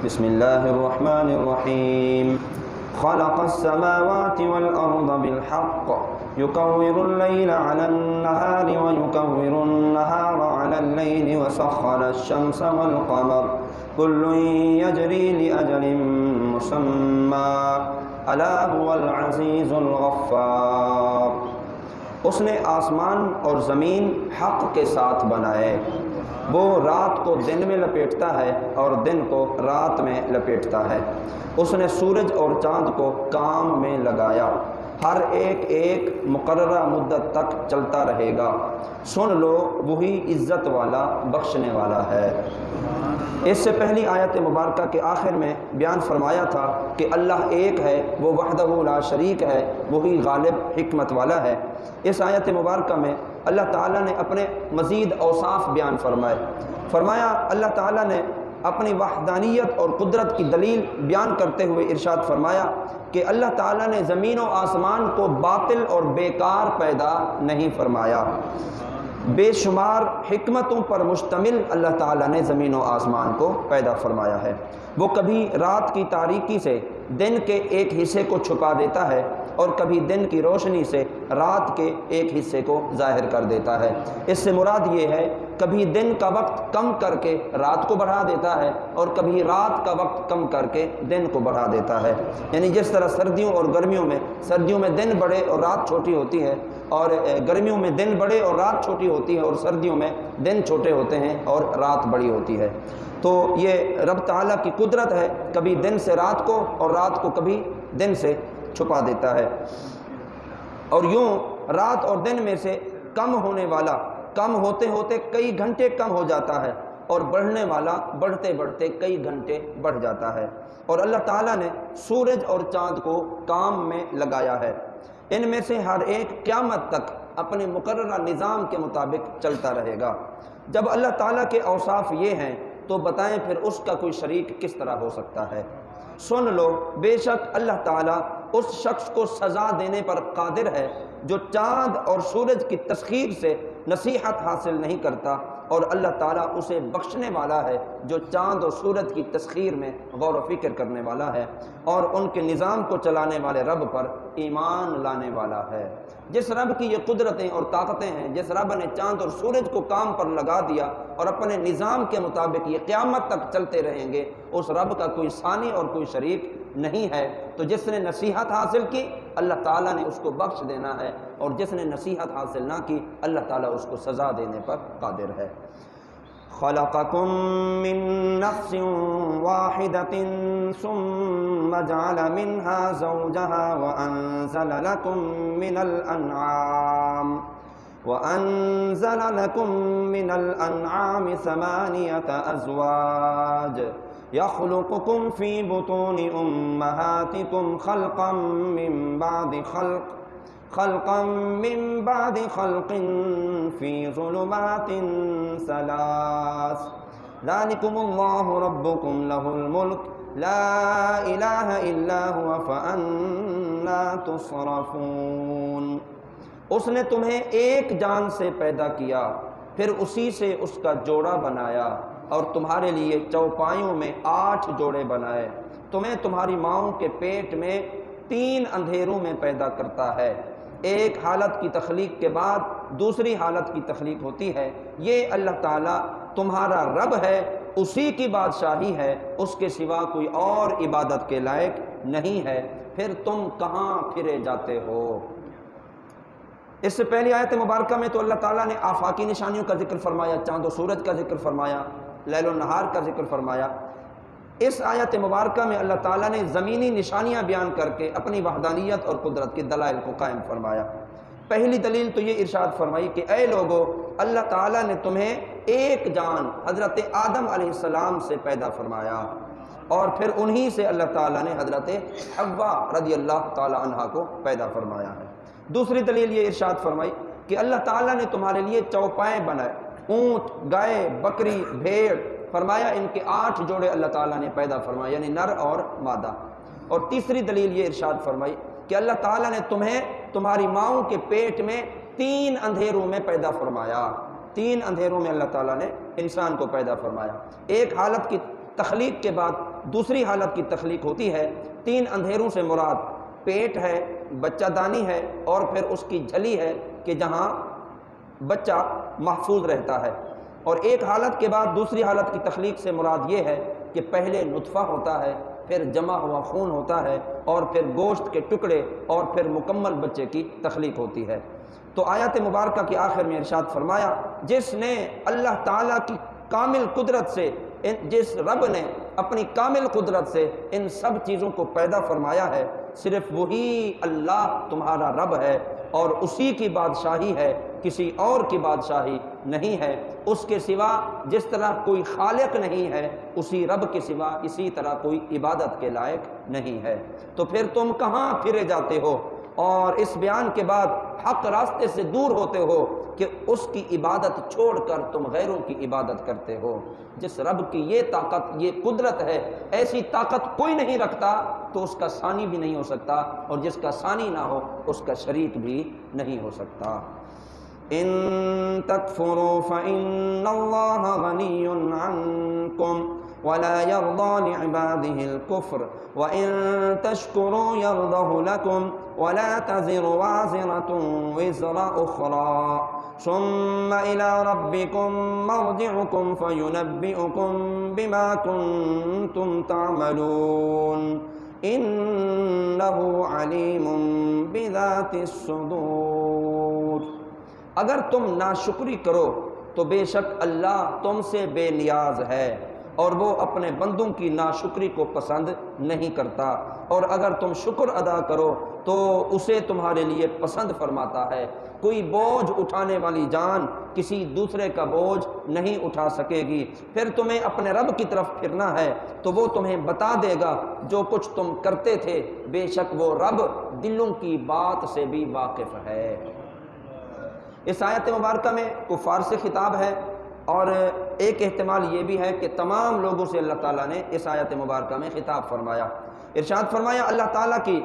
بسم اللہ الرحمن الرحیم خلق السماوات والأرض بالحق يكور الليل على النهار ويكور النهار على الليل وسخر الشمس والقمر كل يجري لأجل مسمى ألا هو العزيز الغفار۔ اس نے آسمان اور زمین حق کے ساتھ بنائے، وہ رات کو دن میں لپیٹتا ہے اور دن کو رات میں لپیٹتا ہے۔ اس نے سورج اور چاند کو کام میں لگایا، ہر ایک مقررہ مدت تک چلتا رہے گا، سن لو وہی عزت والا بخشنے والا ہے۔ اس سے پہلی آیت مبارکہ کے آخر میں بیان فرمایا تھا کہ اللہ ایک ہے، وہ وحدہ لا شریک ہے، وہی غالب حکمت والا ہے۔ اس آیت مبارکہ میں اللہ تعالیٰ نے اپنے مزید اوصاف بیان فرمایا اللہ تعالیٰ نے اپنی وحدانیت اور قدرت کی دلیل بیان کرتے ہوئے ارشاد فرمایا کہ اللہ تعالیٰ نے زمین و آسمان کو باطل اور بیکار پیدا نہیں فرمایا، بے شمار حکمتوں پر مشتمل اللہ تعالیٰ نے زمین و آسمان کو پیدا فرمایا ہے۔ وہ کبھی رات کی تاریکی سے دن کے ایک حصے کو چھپا دیتا ہے اور کبھی دن کی روشنی سے رات کے ایک حصے کو ظاہر کر دیتا ہے۔ اس سے مراد یہ ہے کبھی دن کا وقت کم کر کے رات کو بڑھا دیتا ہے اور کبھی رات کا وقت کم کر کے دن کو بڑھا دیتا ہے۔ یعنی جس طرح سردیوں اور گرمیوں میں دن بڑے اور رات چھوٹی ہوتی ہے، اور گرمیوں میں دن بڑے اور رات چھوٹی ہوتی ہے، اور سردیوں میں دن چھوٹے ہوتے ہیں اور رات بڑی ہوتی ہے۔ تو یہ رب تعالیٰ کی قدرت ہے، کبھی دن سے رات کو اور رات کو کبھی دن سے چھپا دیتا ہے، اور یوں رات اور دن میں سے کم ہونے والا کم ہوتے ہوتے کئی گھنٹے کم ہو جاتا ہے، اور بڑھنے والا بڑھتے بڑھتے کئی گھنٹے بڑھ جاتا ہے۔ اور اللہ تعالیٰ نے سورج اور چاند کو کام میں لگایا ہے، ان میں سے ہر ایک قیامت تک اپنے مقررہ نظام کے مطابق چلتا رہے گا۔ جب اللہ تعالیٰ کے اوصاف یہ ہیں تو بتائیں پھر اس کا کوئی شریک کس طرح ہو سکتا ہے؟ سن لو بے شک اللہ تعالیٰ اس شخص کو سزا دینے پر قادر ہے جو چاند اور سورج کی تسخیر سے نصیحت حاصل نہیں کرتا، اور اللہ تعالیٰ اسے بخشنے والا ہے جو چاند اور سورج کی تسخیر میں غور و فکر کرنے والا ہے اور ان کے نظام کو چلانے والے رب پر ایمان لانے والا ہے۔ جس رب کی یہ قدرتیں اور طاقتیں ہیں، جس رب نے چاند اور سورج کو کام پر لگا دیا اور اپنے نظام کے مطابق یہ قیامت تک چلتے رہیں گے، اس رب کا کوئی ثانی اور کوئی شریک نہیں ہے۔ تو جس نے نصیحت حاصل کی اللہ تعالیٰ نے اس کو بخش دینا ہے، اور جس نے نصیحت حاصل نہ کی اللہ تعالیٰ اس کو سزا دینے پر قادر ہے۔ خلقکم من نفس واحدۃ ثم جعل منها زوجها وأنزل لكم من الأنعام ثمانية أزواج يخلقكم في بطون أمهاتكم خلقا من بعد خلق في ظلمات ثلاث ذلكم الله ربكم له الملك لا إله إلا هو فأنا تصرفون۔ اس نے تمہیں ایک جان سے پیدا کیا، پھر اسی سے اس کا جوڑا بنایا، اور تمہارے لیے چوپایوں میں 8 جوڑے بنائے۔ تمہیں تمہاری ماؤں کے پیٹ میں 3 اندھیروں میں پیدا کرتا ہے، ایک حالت کی تخلیق کے بعد دوسری حالت کی تخلیق ہوتی ہے۔ یہ اللہ تعالیٰ تمہارا رب ہے، اسی کی بادشاہی ہے، اس کے سوا کوئی اور عبادت کے لائق نہیں ہے، پھر تم کہاں پھرے جاتے ہو؟ اس سے پہلی آیت مبارکہ میں تو اللہ تعالیٰ نے آفاقی نشانیوں کا ذکر فرمایا، چاند و سورج کا ذکر فرمایا، لیل و نہار کا ذکر فرمایا۔ اس آیت مبارکہ میں اللہ تعالیٰ نے زمینی نشانیاں بیان کر کے اپنی وحدانیت اور قدرت کے دلائل کو قائم فرمایا۔ پہلی دلیل تو یہ ارشاد فرمائی کہ اے لوگو، اللہ تعالیٰ نے تمہیں ایک جان حضرت آدم علیہ السلام سے پیدا فرمایا، اور پھر انہی سے اللہ تعالیٰ نے حضرت حوا رضی اللہ تعالیٰ عنہا کو پیدا فرمایا ہے۔ دوسری دلیل یہ ارشاد فرمائی کہ اللہ تعالیٰ نے تمہارے لیے چوپائے بنائے، اونٹ، گائے، بکری، بھیڑ، فرمایا ان کے 8 جوڑے اللہ تعالیٰ نے پیدا فرمائے، یعنی نر اور مادہ۔ اور تیسری دلیل یہ ارشاد فرمائی کہ اللہ تعالیٰ نے تمہیں تمہاری ماؤں کے پیٹ میں 3 اندھیروں میں پیدا فرمایا، 3 اندھیروں میں اللہ تعالیٰ نے انسان کو پیدا فرمایا۔ ایک حالت کی تخلیق کے بعد دوسری حالت کی تخلیق ہوتی ہے۔ 3 اندھیروں سے مراد پیٹ ہے، بچہ دانی ہے، اور پھر اس کی جھلی ہے کہ جہاں بچہ محفوظ رہتا ہے۔ اور ایک حالت کے بعد دوسری حالت کی تخلیق سے مراد یہ ہے کہ پہلے نطفہ ہوتا ہے، پھر جمع ہوا خون ہوتا ہے، اور پھر گوشت کے ٹکڑے، اور پھر مکمل بچے کی تخلیق ہوتی ہے۔ تو آیت مبارکہ کے آخر میں ارشاد فرمایا، جس نے اللہ تعالیٰ کی کامل قدرت سے، جس رب نے اپنی کامل قدرت سے ان سب چیزوں کو پیدا فرمایا ہے، صرف وہی اللہ تمہارا رب ہے، اور اسی کی بادشاہی ہے، کسی اور کی بادشاہی نہیں ہے۔ اس کے سوا جس طرح کوئی خالق نہیں ہے، اسی رب کے سوا اسی طرح کوئی عبادت کے لائق نہیں ہے۔ تو پھر تم کہاں پھرے جاتے ہو، اور اس بیان کے بعد حق راستے سے دور ہوتے ہو کہ اس کی عبادت چھوڑ کر تم غیروں کی عبادت کرتے ہو۔ جس رب کی یہ طاقت، یہ قدرت ہے، ایسی طاقت کوئی نہیں رکھتا، تو اس کا ثانی بھی نہیں ہو سکتا، اور جس کا ثانی نہ ہو اس کا شریک بھی نہیں ہو سکتا۔ ان تکفروا فإن اللہ غنی عنکم ولا يرضى لعباده الكفر وإن تشكروا يرضه لكم ولا تزر وازرة وزر أخرى ثم إلى ربكم مرجعكم فينبئكم بما كنتم تعملون إنه عليم بذات الصدور۔ اگر تم ناشکری کرو تو بے شک اللہ تم سے بے نیاز ہے، اور وہ اپنے بندوں کی ناشکری کو پسند نہیں کرتا، اور اگر تم شکر ادا کرو تو اسے تمہارے لیے پسند فرماتا ہے۔ کوئی بوجھ اٹھانے والی جان کسی دوسرے کا بوجھ نہیں اٹھا سکے گی۔ پھر تمہیں اپنے رب کی طرف پھرنا ہے تو وہ تمہیں بتا دے گا جو کچھ تم کرتے تھے، بے شک وہ رب دلوں کی بات سے بھی واقف ہے۔ اس آیت مبارکہ میں کفار سے خطاب ہے، اور ایک احتمال یہ بھی ہے کہ تمام لوگوں سے اللہ تعالیٰ نے اس آیت مبارکہ میں خطاب فرمایا۔ ارشاد فرمایا، اللہ تعالیٰ کی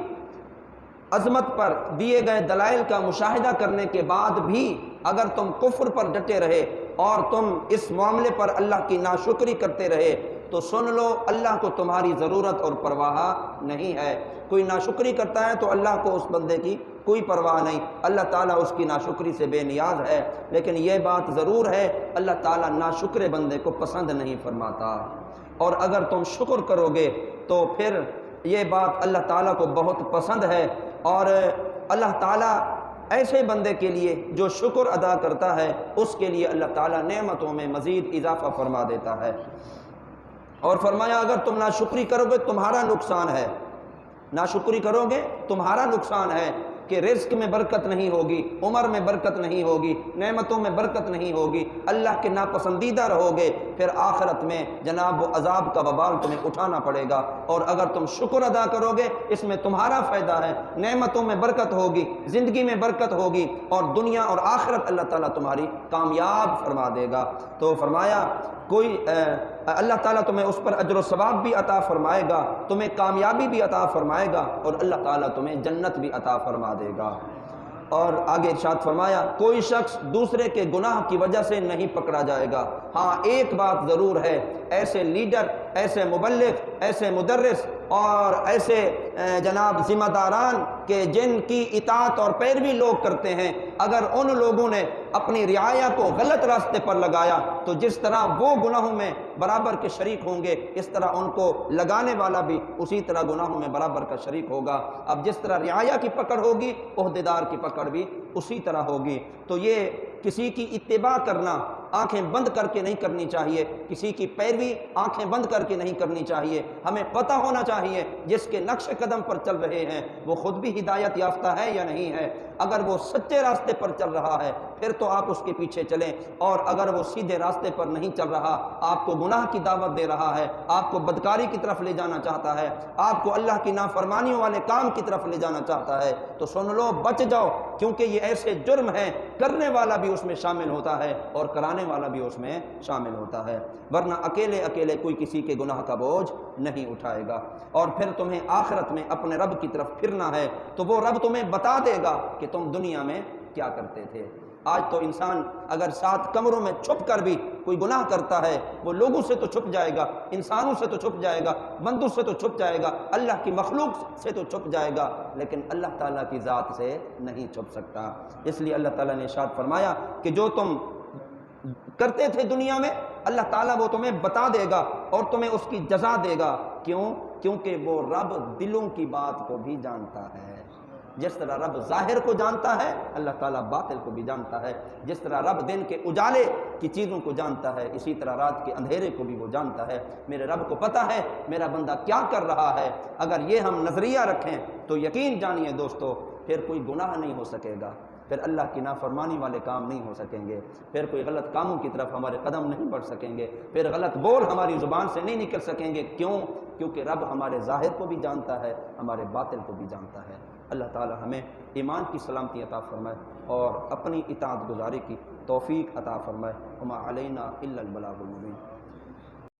عظمت پر دیے گئے دلائل کا مشاہدہ کرنے کے بعد بھی اگر تم کفر پر ڈٹے رہے اور تم اس معاملے پر اللہ کی ناشکری کرتے رہے تو سن لو، اللہ کو تمہاری ضرورت اور پرواہ نہیں ہے۔ کوئی ناشکری کرتا ہے تو اللہ کو اس بندے کی کوئی پرواہ نہیں، اللہ تعالیٰ اس کی ناشکری سے بے نیاز ہے، لیکن یہ بات ضرور ہے اللہ تعالیٰ ناشکر بندے کو پسند نہیں فرماتا۔ اور اگر تم شکر کرو گے تو پھر یہ بات اللہ تعالیٰ کو بہت پسند ہے، اور اللہ تعالیٰ ایسے بندے کے لیے جو شکر ادا کرتا ہے اس کے لیے اللہ تعالیٰ نعمتوں میں مزید اضافہ فرما دیتا ہے۔ اور فرمایا، اگر تم ناشکری کرو گے تمہارا نقصان ہے، ناشکری کرو گے تمہارا نقصان ہے کہ رزق میں برکت نہیں ہوگی، عمر میں برکت نہیں ہوگی، نعمتوں میں برکت نہیں ہوگی، اللہ کے ناپسندیدہ رہو گے، پھر آخرت میں جناب وہ عذاب کا وبال تمہیں اٹھانا پڑے گا۔ اور اگر تم شکر ادا کرو گے اس میں تمہارا فائدہ ہے، نعمتوں میں برکت ہوگی، زندگی میں برکت ہوگی، اور دنیا اور آخرت اللہ تعالیٰ تمہاری کامیاب فرما دے گا۔ تو فرمایا کوئی اللہ تعالیٰ تمہیں اس پر اجر و ثواب بھی عطا فرمائے گا، تمہیں کامیابی بھی عطا فرمائے گا، اور اللہ تعالیٰ تمہیں جنت بھی عطا فرما دے گا۔ اور آگے ارشاد فرمایا، کوئی شخص دوسرے کے گناہ کی وجہ سے نہیں پکڑا جائے گا۔ ہاں ایک بات ضرور ہے، ایسے لیڈر، ایسے مبلغ، ایسے مدرس اور ایسے جناب ذمہ داران کہ جن کی اطاعت اور پیروی لوگ کرتے ہیں، اگر ان لوگوں نے اپنی رعایا کو غلط راستے پر لگایا تو جس طرح وہ گناہوں میں برابر کے شریک ہوں گے، اس طرح ان کو لگانے والا بھی اسی طرح گناہوں میں برابر کا شریک ہوگا۔ اب جس طرح رعایا کی پکڑ ہوگی، عہدیدار کی پکڑ بھی اسی طرح ہوگی۔ تو یہ کسی کی اتباع کرنا آنکھیں بند کر کے نہیں کرنی چاہیے، کسی کی پیروی آنکھیں بند کر کے نہیں کرنی چاہیے۔ ہمیں پتہ ہونا چاہیے جس کے نقش قدم پر چل رہے ہیں وہ خود بھی ہدایت یافتہ ہے یا نہیں ہے۔ اگر وہ سچے راستے پر چل رہا ہے پھر تو آپ اس کے پیچھے چلیں، اور اگر وہ سیدھے راستے پر نہیں چل رہا، آپ کو گناہ کی دعوت دے رہا ہے، آپ کو بدکاری کی طرف لے جانا چاہتا ہے، آپ کو اللہ کی نافرمانیوں والے کام کی طرف لے جانا چاہتا ہے، تو سن لو، بچ جاؤ، کیونکہ یہ ایسے جرم ہیں کرنے والا بھی اس میں شامل ہوتا ہے اور کرانے والا بھی اس میں شامل ہوتا ہے، ورنہ اکیلے اکیلے کوئی کسی کے گناہ کا بوجھ نہیں اٹھائے گا۔ اور پھر تمہیں آخرت میں اپنے رب کی طرف پھرنا ہے تو وہ رب تمہیں بتا دے گا کہ تم دنیا میں کیا کرتے تھے۔ آج تو انسان اگر 7 کمروں میں چھپ کر بھی کوئی گناہ کرتا ہے، وہ لوگوں سے تو چھپ جائے گا، انسانوں سے تو چھپ جائے گا، بندوں سے تو چھپ جائے گا، اللہ کی مخلوق سے تو چھپ جائے گا، لیکن اللہ تعالیٰ کی ذات سے نہیں چھپ سکتا۔ اس لیے اللہ تعالیٰ نے ارشاد فرمایا کہ جو تم کرتے تھے دنیا میں، اللہ تعالیٰ وہ تمہیں بتا دے گا اور تمہیں اس کی جزا دے گا۔ کیوں؟ کیونکہ وہ رب دلوں کی بات کو بھی جانتا ہے۔ جس طرح رب ظاہر کو جانتا ہے، اللہ تعالیٰ باطل کو بھی جانتا ہے۔ جس طرح رب دن کے اجالے کی چیزوں کو جانتا ہے، اسی طرح رات کے اندھیرے کو بھی وہ جانتا ہے۔ میرے رب کو پتہ ہے میرا بندہ کیا کر رہا ہے۔ اگر یہ ہم نظریہ رکھیں تو یقین جانیے دوستو، پھر کوئی گناہ نہیں ہو سکے گا، پھر اللہ کی نافرمانی والے کام نہیں ہو سکیں گے، پھر کوئی غلط کاموں کی طرف ہمارے قدم نہیں بڑھ سکیں گے، پھر غلط بول ہماری زبان سے نہیں نکل سکیں گے۔ کیوں؟ کیونکہ رب ہمارے ظاہر کو بھی جانتا ہے، ہمارے باطن کو بھی جانتا ہے۔ اللہ تعالی ہمیں ایمان کی سلامتی عطا فرمائے اور اپنی اطاعت گزاری کی توفیق عطا فرمائے۔ وما علینا الا البلاغ المبین۔